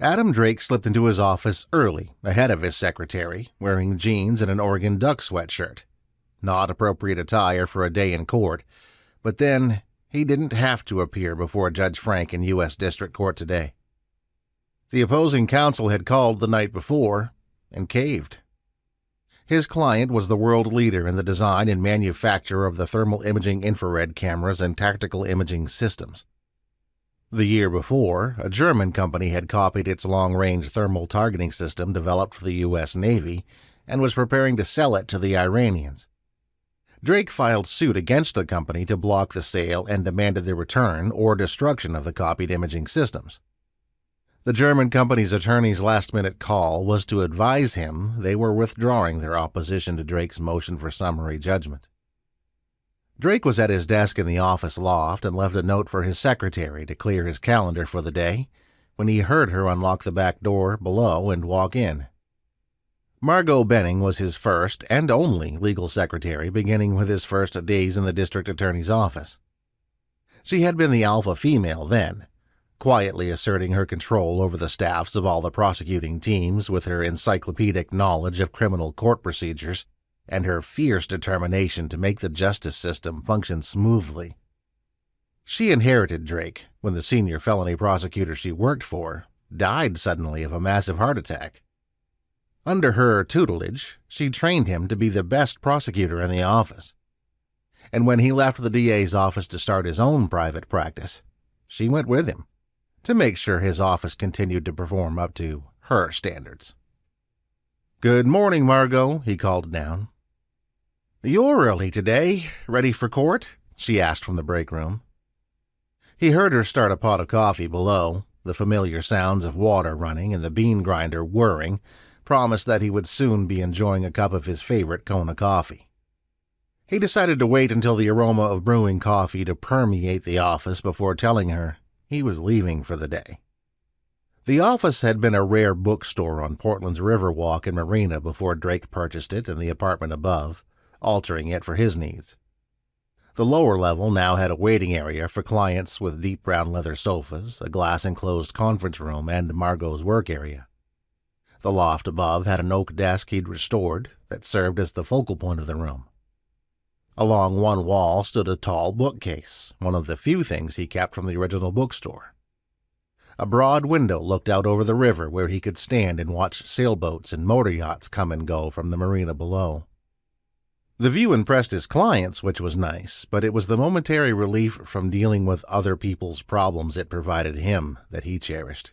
Adam Drake slipped into his office early, ahead of his secretary, wearing jeans and an Oregon Duck sweatshirt. Not appropriate attire for a day in court, but then he didn't have to appear before Judge Frank in U.S. District Court today. The opposing counsel had called the night before and caved. His client was the world leader in the design and manufacture of the thermal imaging infrared cameras and tactical imaging systems. The year before, a German company had copied its long-range thermal targeting system developed for the U.S. Navy and was preparing to sell it to the Iranians. Drake filed suit against the company to block the sale and demanded the return or destruction of the copied imaging systems. The German company's attorney's last-minute call was to advise him they were withdrawing their opposition to Drake's motion for summary judgment. Drake was at his desk in the office loft and left a note for his secretary to clear his calendar for the day when he heard her unlock the back door below and walk in. Margot Benning was his first and only legal secretary, beginning with his first days in the district attorney's office. She had been the alpha female then, quietly asserting her control over the staffs of all the prosecuting teams with her encyclopedic knowledge of criminal court procedures and her fierce determination to make the justice system function smoothly. She inherited Drake when the senior felony prosecutor she worked for died suddenly of a massive heart attack. Under her tutelage, she trained him to be the best prosecutor in the office. And when he left the DA's office to start his own private practice, she went with him to make sure his office continued to perform up to her standards. "Good morning, Margot," he called down. "You're early today. Ready for court?" she asked from the break room. He heard her start a pot of coffee below. The familiar sounds of water running and the bean grinder whirring promised that he would soon be enjoying a cup of his favorite Kona coffee. He decided to wait until the aroma of brewing coffee to permeate the office before telling her he was leaving for the day. The office had been a rare bookstore on Portland's Riverwalk and Marina before Drake purchased it in the apartment above, altering it for his needs. The lower level now had a waiting area for clients with deep brown leather sofas, a glass-enclosed conference room, and Margot's work area. The loft above had an oak desk he'd restored that served as the focal point of the room. Along one wall stood a tall bookcase, one of the few things he kept from the original bookstore. A broad window looked out over the river where he could stand and watch sailboats and motor yachts come and go from the marina below. The view impressed his clients, which was nice, but it was the momentary relief from dealing with other people's problems it provided him that he cherished.